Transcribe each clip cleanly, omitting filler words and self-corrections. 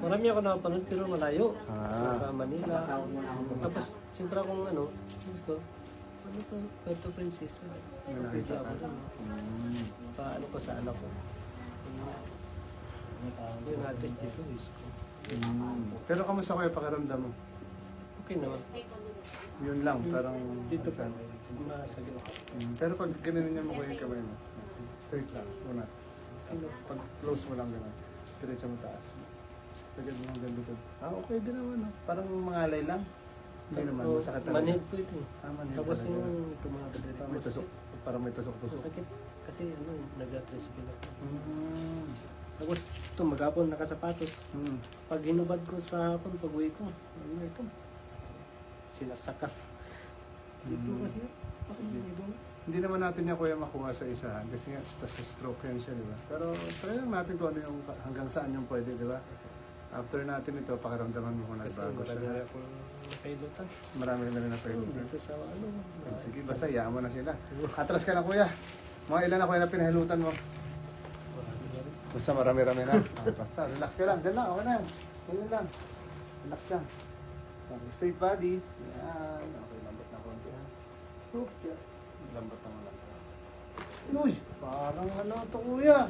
Marami ako napanood pero malayo. Ah. Sa Manila. Tapos, siyempre akong gusto, ano to, Puerto Princesa. Kasi Nakita ako ka? rin. Paano ko sa anak ko. Yung address dito is ko. Pero kamusta kayo pakiramdam mo? Okay naman. Yun lang, parang... Dito pa. saan? Masagin ako. Pero pag ganun niya mo ko yung kamay mo, straight lang, una. Pag close mo lang gano'n, diretso mo taas. Sagad mo hanggang likod. Okay din naman, no? Parang mangalay lang. Hindi naman, masakit talaga. Manhid po ito. Manhid Tapos talaga. yung ito mga kadiri. Parang may tusok. Parang may tusok-tusok. Masakit. Kasi nag-tricycle ako. Mm. Tapos ito maghapon nakasapatos. Mm. Pag hinubad ko sa hapon, pag uwi ko, ito. Sinasakal. Dito kasi. Hindi naman natin niya kuya makuha sa isahan kasi nga sa stroke yan siya, di ba? Pero try lang natin kung ano yung hanggang saan yung pwede, di ba? After natin ito, pakiramdaman mo kung Kasi nagbago marami siya. akong nakailutan. Marami na rin na pwede. Dito sa Sige, basta hayaan mo na sila. Atras ka na kuya. Mga ilan na kuya na pinahilutan mo? Marami na rin. Basta marami-rami na. Basta, relax ka lang. Diyan lang, okay na yan. Ganyan lang. Relax lang. Okay, straight body. Yan. Okay, lambot na konti ha. Oop, yan. Lambot na lang. Uy, parang ano to kuya.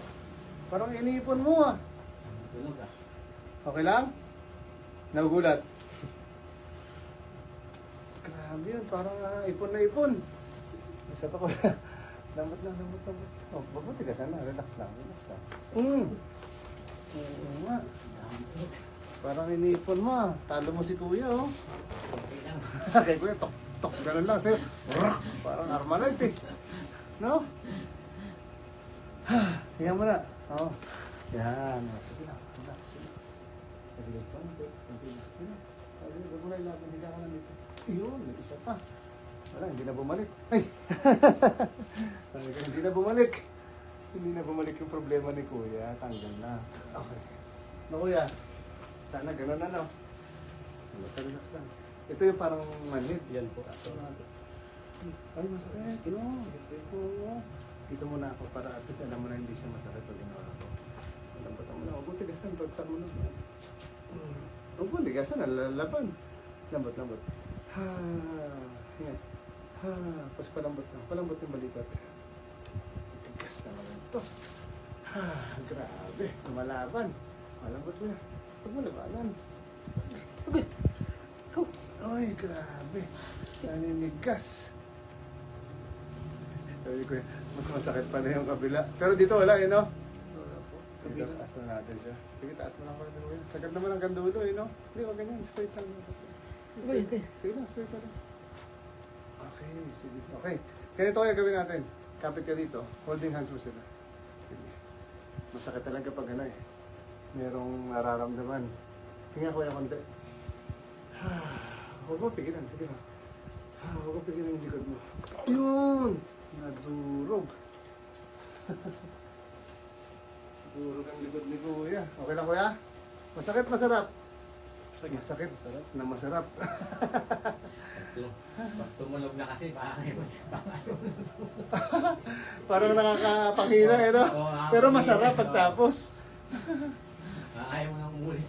Parang inipon mo ah. Tulog ah. Okay lang? Nagugulat. Grabe yun, parang ipon na ipon. Isa pa ko. Lambot lang. Oh, mabuti ka sana. Relax lang. Oo nga. Parang inipon mo ah. Talo mo si kuya oh. Okay lang. Kay kuya, tok. Ganun lang sa'yo. Parang Armalite eh. No? Hinga mo na. Oo. Yan. Sige lang. Relax. Pagilid pa. Konti lang. Sige lang. Sabi, huwag mo na ilaban. Higa ka lang dito. Yun, may isa pa. Wala, hindi na bumalik. Ay! Sabi ko, hindi na bumalik. Hindi na bumalik yung problema ni kuya. Tanggal na. Okay. No, kuya. Sana ganun na, no? Basta relax lang. Ito yung parang manhid. Yan po. Ay, masakit. No. Oo. Dito muna ako para at least alam mo na hindi siya masakit pag ginawa ko. Lambot mo na. Huwag mo tigasan. Pagsak mo na. Huwag mo tigasan. Nalalaban. Lambot. Ha. Hinga. Ha. Pas palambot lang. Palambot yung balikat. Tigas naman ito. Ha. Grabe. Lumalaban. Malambot mo na. Huwag mo labanan. Okay. Ay, grabe. Naninigas. Sabi ko, mas masakit pa na yung kabila. Pero dito wala eh, no? Sige, taas na natin siya. Sige, taas mo lang pa natin. Sagad naman ang gandulo eh, no? Hindi, wag ganyan. Straight lang. Okay. Sige lang, straight lang. Okay, sige. Okay. Ganito kaya gawin natin. Kapit ka dito. Holding hands mo sila. Sige. Masakit talaga pag ano eh. Merong nararamdaman. Hinga ko yung konti. Huwag mo pigilan. Sige na. Huwag mo pigilan yung likod mo. Yun! Nadurog. Durog ang likod ni kuya. Okay lang kuya? Masakit, masarap? Masakit. Masarap. Na masarap. Pag tumulog na kasi, baka kayo Parang nakakapangina eh, no? Oo, Pero masarap pagtapos. ayaw mo nang umulis.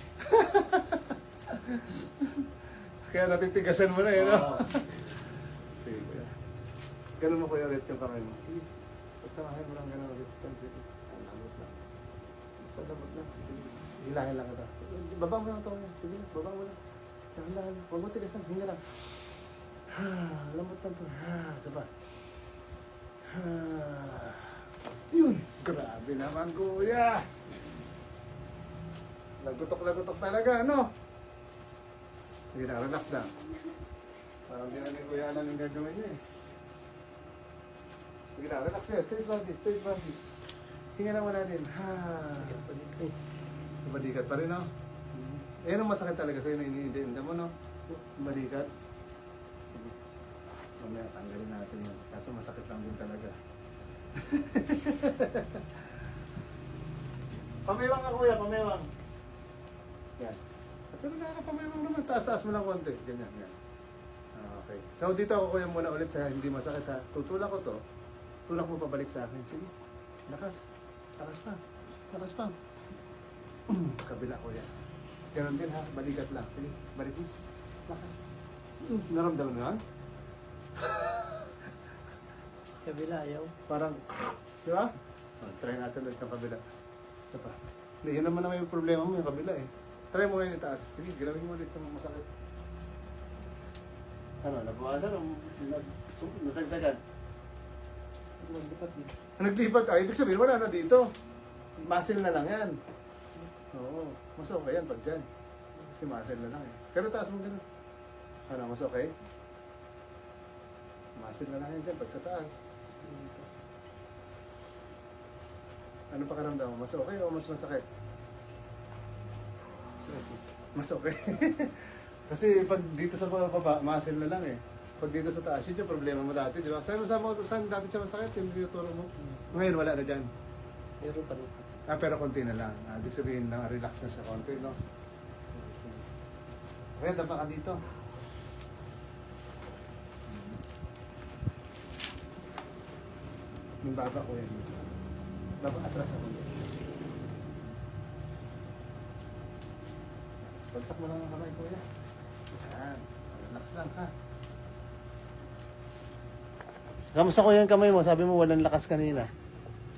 Kaya natitigasan mo na eh, no? Oo. Sige kuya. Ganun mo kuya ulit yung kamay mo. Sige. Pagsamahin mo lang ganun ulit. Sige. Ang lamot lang. Basta lamot lang. Sige. Hilahin lang ito. Baba mo lang ito. Sige na. Baba mo lang. Dahan-dahan. Huwag mo tigasan. Hinga lang. Lamot lang ito. Saba. Yun. Grabe naman kuya. Lagutok talaga, ano? Sige na, relax lang. Parang di na ni kuya alam yung gagawin niya eh. Sige na, relax kuya. Straight body. Hinga naman natin. Sakit pa dito eh. Balikat pa rin, no? Ayan ang masakit talaga sa'yo na iniinda mo, no? Balikat. Sige. Mamaya, tanggalin natin yun. Kaso masakit lang din talaga. Pamewang ka kuya, pamewang. Yan. Pero nakakapamewang naman. Taas-taas mo lang konti. Ganyan. Okay. So dito ako kuya muna ulit sa hindi masakit ha. Tutulak ko to. Tulak mo pabalik sa akin. Sige. Lakas. Lakas pa. Kabila kuya. Ganon din ha, balikat lang. Sige, balik mo. Lakas. Naramdaman mo yan? Kabila, ayaw. Parang, di ba? Try natin ulit yung kabila. Ito pa. Hindi, yun naman naman yung problema mo, yung kabila eh. Try mo ngayon itaas. Sige, gawin mo ulit yung masakit. Ano, nabawasan o nadagdagan? Naglipat din. Naglipat, ibig sabihin wala na dito. Muscle na lang yan. Oo, mas okay yan pag dyan. Kasi muscle na lang eh. Pero taas mo ganun. Ano, mas okay? Muscle na lang yan dyan pag sa taas. Ano pa karamdam mo? Mas okay o mas masakit? Mas okay. Kasi pag dito sa baba, muscle na lang eh. Pag dito sa taas, yun yung problema mo dati, di ba? Saan dati siya masakit? Yung tinuturo mo. Ngayon wala na dyan. Meron pa rin. Pero konti na lang. Ibig sabihin na relax na siya konti, no? Kaya dapa ka dito. Yung baba ko yan. Baba atras ako. Bagsak mo lang ang kamay, kuya. Yan. Relax lang, ha? Kamusta ko yung kamay mo? Sabi mo walang lakas kanina.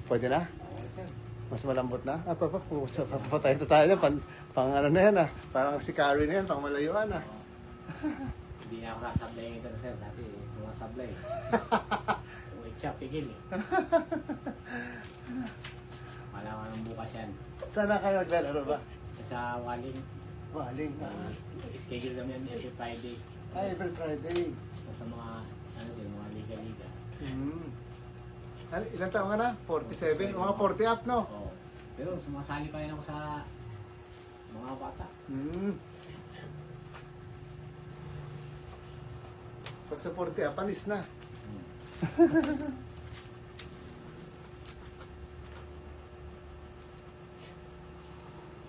Pwede na? Okay, sir. Mas malambot na? Papatayin na tayo na. Pang ano na yan, Parang si Carrie na yan, pang malayuan, Hindi na ako sasablay nito, sir. Dati sumasablay. Wait siya, pigil eh. Malaman ng bukas yan. Saan na kayo naglalaro ba? Sa Waling, Waling. schedule namin every Friday. Every Friday. Sa mga, ano din, mga liga-liga. Ilan taong ka na? 47? Mga 40 up, no? Oo. Pero sumasali pa rin ako sa mga bata. Pag sa 40 up, panis na.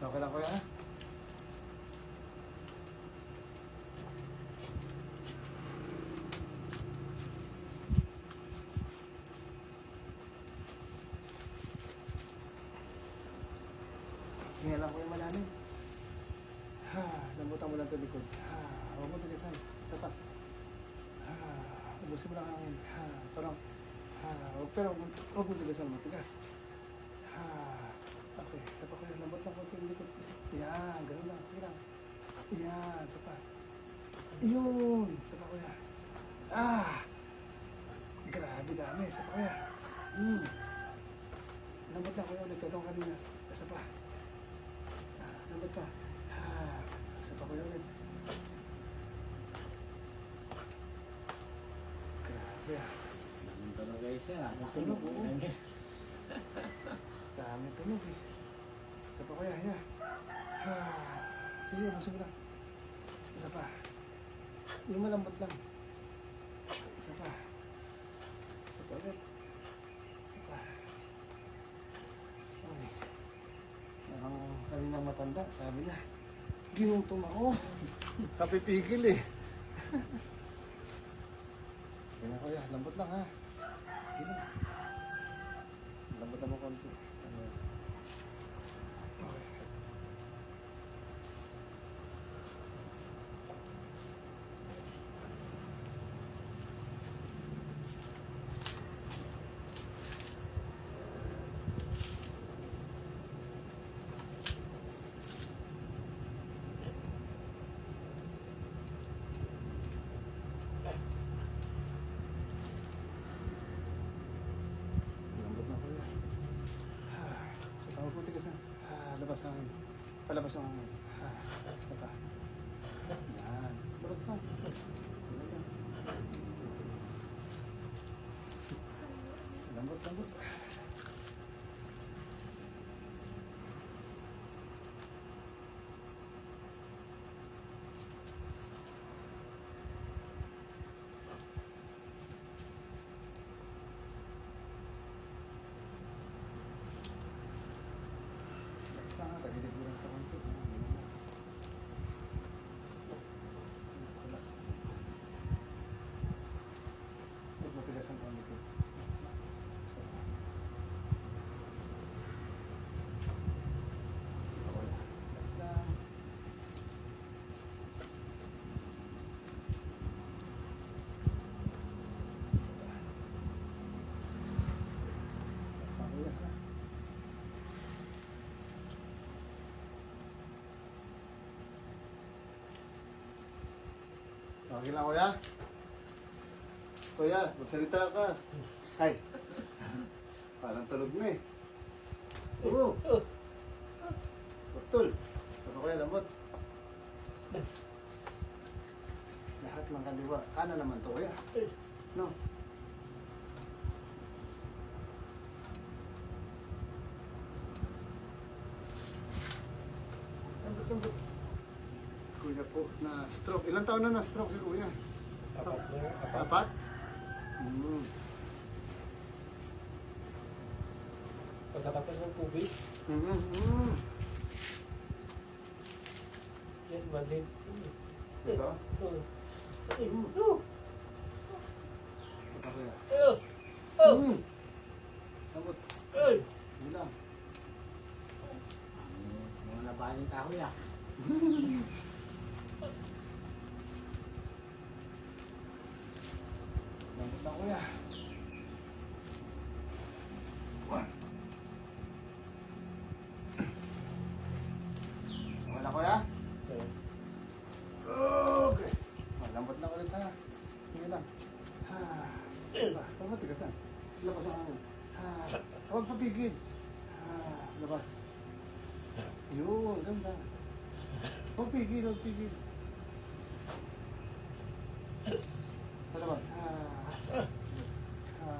Okay lang, kuya, Hinga lang, kuya, malalim. Lambutan mo lang ito likod. Huwag mo tigasan. Isa pa. Ubusin mo lang hangin. Parang, pero huwag mo tigasan mo. Tigas. Okay, isa pa, kuya. Lambot lang konti yung likod. Yan, ganun lang. Sige lang. Yan, isa pa. Yun, isa pa, kuya. Grabe dami. Isa pa, kuya. Lambot lang, kuya. Ulit itong kanina. Isa pa. Lambot pa. Isa pa, kuya, ulit. Grabe, Daming tunog guys, sir. Tunog, oo. Dami tunog eh. Isa pa, kuya. Yan. Sige, ubusin mo lang. Isa pa. Yung malambot lang. Isa pa. Isa pa ulit. Isa pa. Ay. Ang kaninang matanda, sabi niya, ginutom ako. Kapipigil eh. Yan na, kuya, lambot lang ha. Sige lang. Lambot naman konti. Okay. Lambot na, kuya. Sa tawag mo, tigas na. Labas ang hangin. Palabas ang hangin. Isa pa. Yan. Labas na. Lambot, lambot. Labas na, tagilid mo lang ito konti. Relax. Huwag matigas ang pangit. Okay lang, kuya? Kuya, magsalita ka. Ay. Parang tulog na eh. Oo. Betul. Ano kuya, lambot? Lahat ng kaliwa. Kanan naman to, kuya. No? Lambot. Si kuya po na stroke. Ilang taon na stroke si kuya? Apat? Pagkatapos ng COVID, yan, bandit. Ito? Oh. Ito kuya. Oh! Lambot. Ay! Hindi lang. Mga labahan yung kahoy ah. Lambot lang kuya. Wala kuya? Okay. Lambot lang ulit ha. Sige lang. Ha. Diba? Huwag matigasan. Labas ang hangin. Ha. Huwag papigil. Ha. Labas. Yun. Ganda. Huwag pigil. Huwag pigil. Labas. Ha. Ha.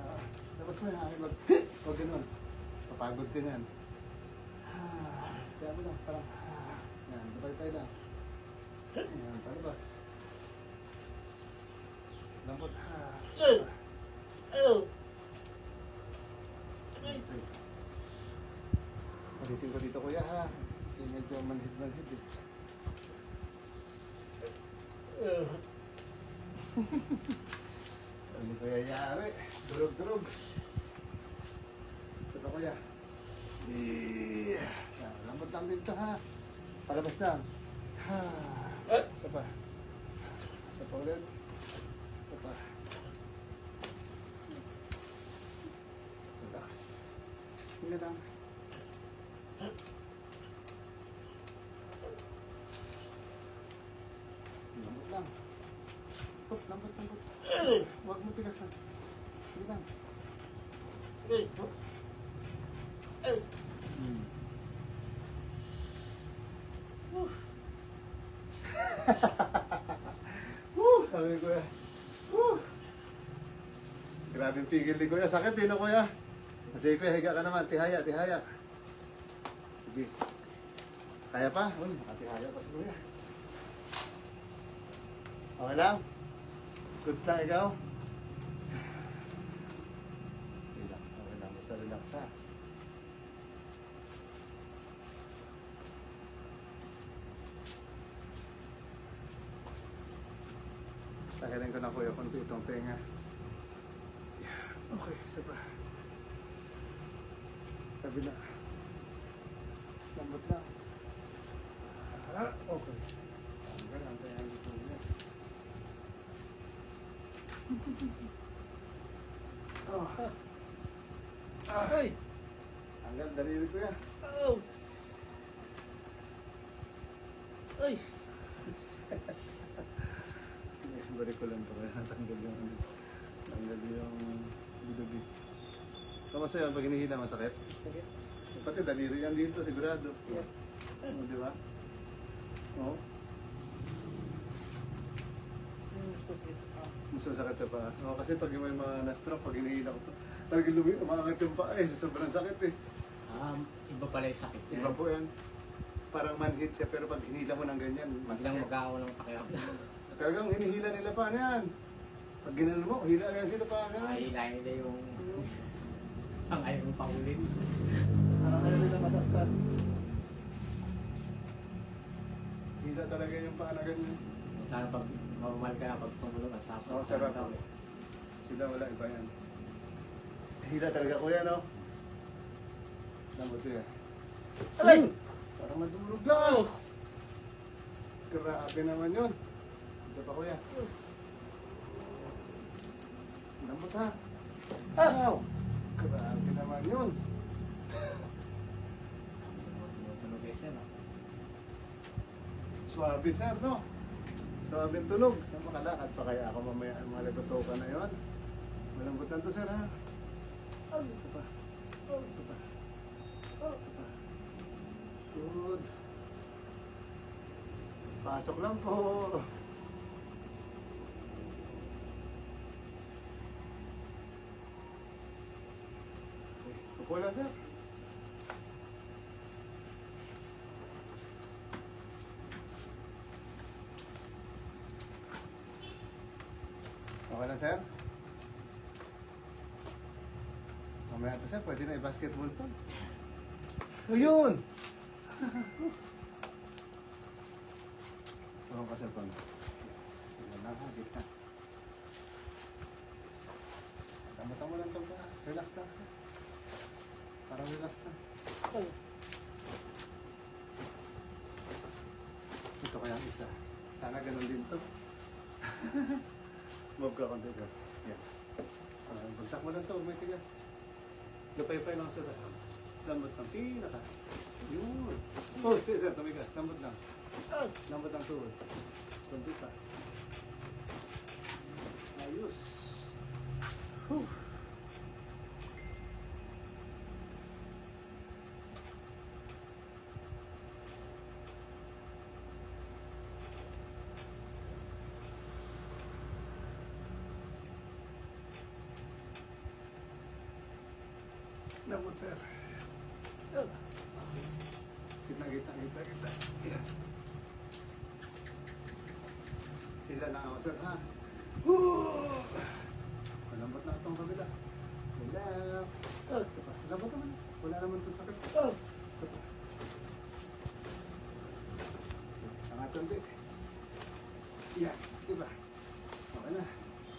Labas mo yung hangin. Huwag ganun. Papagod ka niyan. Ha. Kaya mo lang. Parang ha. Yan. Batay lang. Yan. Palabas. Lambot ha. Palitin ko dito kuya ha. Hindi medyo manhid eh. Hindi ko yayari. Durog. Saka kuya. Yan. Lambot lang dito ha. Palabas lang. Ha. Isa pa. Isa pa ulit. Isa pa. Relax. Hindi lang. Lambot lang. Lambot. Huwag mo tigasan. Sige lang. Sabi ni kuya. Grabe yung pigil ni kuya. Sakit din no kuya. Kasi kuya, higa ka naman. Tihaya. Sige. Kaya pa? Uy, nakatihaya pa si kuya. Okay lang? Goods lang ikaw? Okay lang. Basta relax ha. Takarin ko na kuya kunti itong tenga. Okay, isa pa. Kabila. Lambot lang. Okay. Ang tenga dito niya. Oh. Ay! Hanggang daliri ko yan. Oh! Ay! Balik ko lang ito kaya natanggal yung bilubi. Kamusta yun? Pag hinihila masakit? Sakit. Pati daliri yan dito, sigurado. Yeah. Di ba? Oo. Mas masakit sa paa. Oo, kasi pag may mga na-stroke, pag hinihila ko ito, talagang umangat yung paa eh, sobrang sakit eh. Iba pala yung sakit niya. Iba po yan. Parang manhit siya, pero pag hinihila mo ng ganyan, Mas lang masakit. mag-aaw ng pakiramdam. Talagang hinihila nila pa ano yan. Pag ginano mo, hila yan sila pa ano. Hilahin nila yung ang ayaw ng paulis. Parang ayaw nila masaktan. Hila talaga yung paa na ganyan. Sana pag normal ka na pag tumulong ka sa Oo, sarap. Sila wala, iba yan. Hila talaga kuya, no? Lambot ko yan. Alay! Parang madurog lang. Grabe naman yun. Isa pa kuya. Lambot ha. Wow! Grabe naman yun. Tumutunog kayo sir, no? Suabe sir, no? Swabing tunog. Sa makalakad pa kaya ako mamaya mga natutukan na yun. Malambot na to sir ha. Oh, ito pa. Oh, ito pa. Oh, ito pa. Good. Pasok lang po. Okay, upo lang sir. Okay na sir? Mamaya ito sir, pwede na i-basketball to. Ayun! Parang ka sir pa na. Ayan lang ha, kita. Tama-tama lang ito ka. Relax lang. Parang relax lang. Oh. Ito kaya ang isa. Sana ganun din to. Move ka konti sir. Yan. Bagsak mo lang to, may tigas. Lapay-pay lang sir. Lambot lang. Pinaka. Yun. Oh, sir, tumigas. Lambot lang. Lambot lang tuhod. Kunti pa. Ayos. Whew. Lambot sir. Kita. Yan. Sila lang ako sir ha. Malambot na itong kabila. Relax. Isa pa. Lambot naman. Wala naman itong sakit. Isa pa. Sangat ulit. Yan. Diba? Okay na.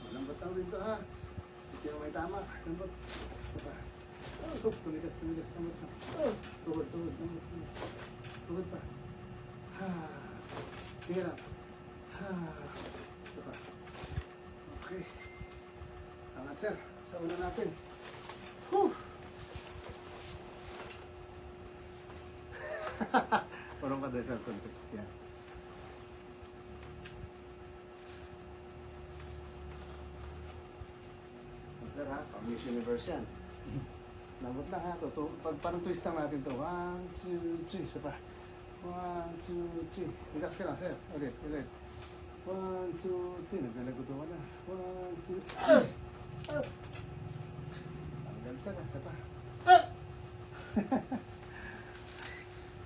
Malambot lang din ito ha. Hindi na may tama. Lambot. Isa pa. Tumigas. Lambot na. Tuhod. Tuhod pa. Hirap. Isa pa. Okay. Angat sir. Sa una natin. Whew! Parang ka sir. Konti. Yan. Sir ha, pang Miss Universe yan. Lambot lang ha. Parang twist lang natin to. 1, 2, 3. Isa pa. 1, 2, 3. Relax ka lang, sir. Ulit. 1, 2, 3. Naglalaguto ka na. 1, 2, 3. Tanggal sir. Isa pa.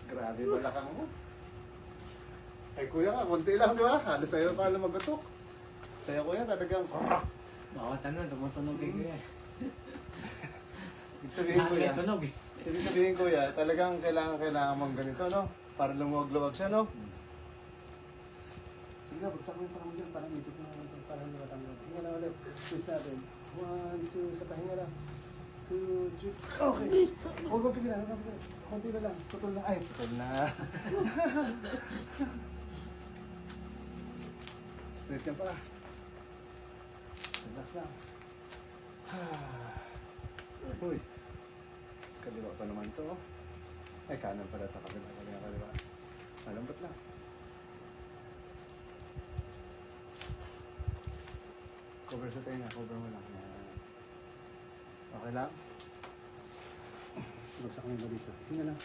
Grabe balakang mo. Ay kuya ka, konti lang di ba? Halos sa'yo pa lang magutok. Sa'yo kuya talagang... Bawat ano, tumutunog kay kuya. Ibig sabihin kuya, Tunog eh. ibig sabihin kuya, talagang kailangan mong ganito, no? Para lumuwag-luwag siya, no? Sige na, bagsak mo yung parang dyan, parang ipit mo naman ito, parang matanggal. Hinga na ulit, twist natin. 1, 2, sa pahinga lang. 2, 3, okay. Huwag mo pigilan, konti na lang, putol na. Ay, putol na. Straight ka pa. Relax lang. Uy. Kaliwa pa naman to. Ay, kanan pala ito. Kaliwa. Malambot lang. Cover sa tayo na. Cover mo lang. Okay lang? Bagsak mo yung balito. Hinga lang.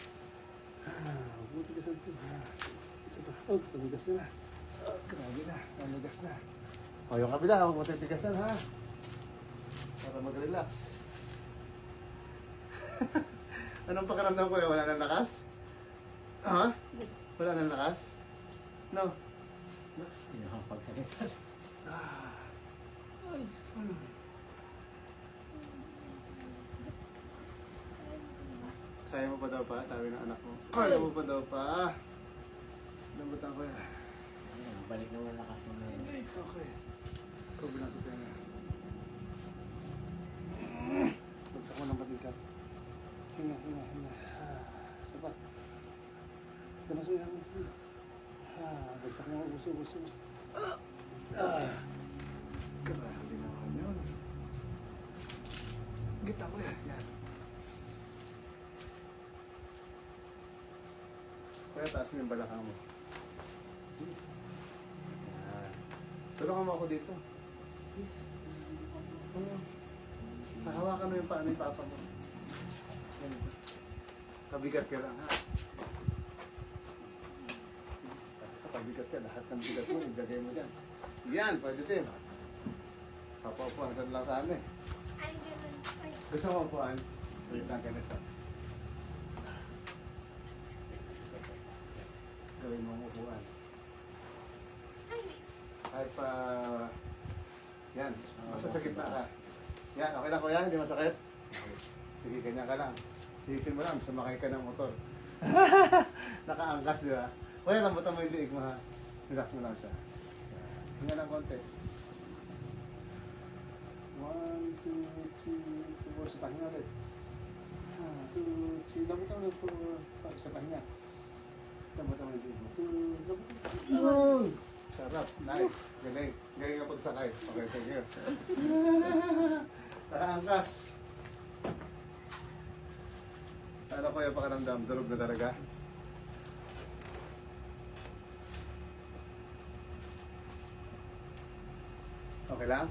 Buti ka sa ito. Ito pa. Oh, tumigas ka na. Grabe na. Tumigas na. O, yung kabila. Huwag mo tayo tigasan ha. Para mag-relax. Anong pakiramdam ko? Wala nang lakas? Ha? Wala nang lakas? No? Hindi nakapagsalita. Ay. Kaya mo pa daw pa? Sabi ng anak mo. Kaya mo pa daw pa? Lambutan ko yan. Balik naman lakas mo na yun. Okay. Kabilang sa tenga. Bagsak mo ng balikat. Hinga. Sapat. Damas mo yan. Bagsak mo. Uso. Grabe naman yun. Gita ko yan. Kaya taas mo yung balakang mo. Yan. Tulungan mo ako dito. Please. Hahawakan mo yung paano yung papa mo. Yan. Kabigat ka lang, ha? Sa pabigat ka, lahat ng bigat mo, ilagay mo dyan. Yan, pwede din. Papaupuan ka lang sa amin. Ay, ganun. Ay, Gusto mo upuan? Wait lang, ganito. Gawin mo ang upuan. ay, wait. Kahit pa... Yan, masasakit na ka. Yan, okay lang kuya, hindi masakit? Sige, ganyan ka lang. Silipin mo lang, sumakay ka ng motor. Nakaangkas, di ba? Kuya, lambutan mo yung liig mo ha. Relax mo lang siya. Hinga lang konti. 1, 2, 3, 4, sa pahinga ulit. 1, 2, 3, lambutan mo yung sa pahinga. Lambutan mo yung liig mo. 2, lambutan. Sarap, nice. Galing. Galing ka pagsakay. Okay, thank you. Nakaangkas. Ano ko yung pakaramdam? Durog na talaga? Okay lang?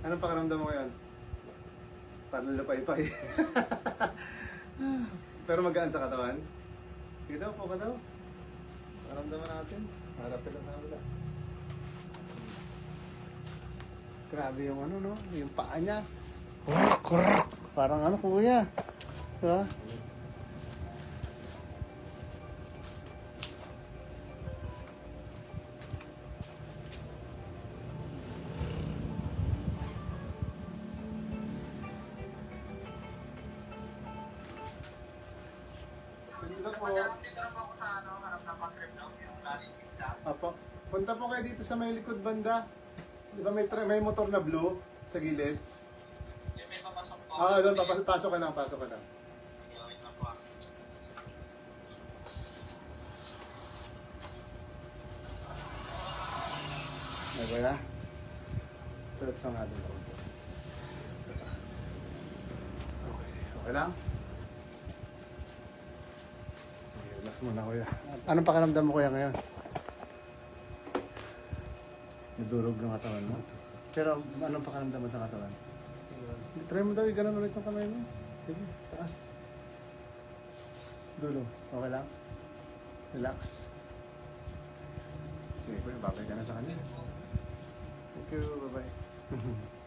Anong pakaramdam mo ngayon? Parang lupay-pay. Pero magaan sa katawan? Sige daw, po ka daw. Paramdaman natin. Harapin lang sa kabila. Grabe yung ano, no? Yung paa niya. Parang ano, kuya. Diba? Dito po. Apo. Punta po kayo dito sa may likod banda. Di ba may motor na blue sa gilid? Doon, pasok ka lang, pasok ka lang. May ba na? Stretch ang natin. Okay lang? Okay, relax muna kuya. Anong pakiramdam mo kuya ngayon? Nadurog ng katawan mo? Pero anong pakiramdam mo sa katawan? Try mo daw, ganun ulit yung kamay mo. Sige, taas. Dulo. Okay lang? Relax. Sige, kuya, babay ka na sa kanya. Thank you, bye-bye.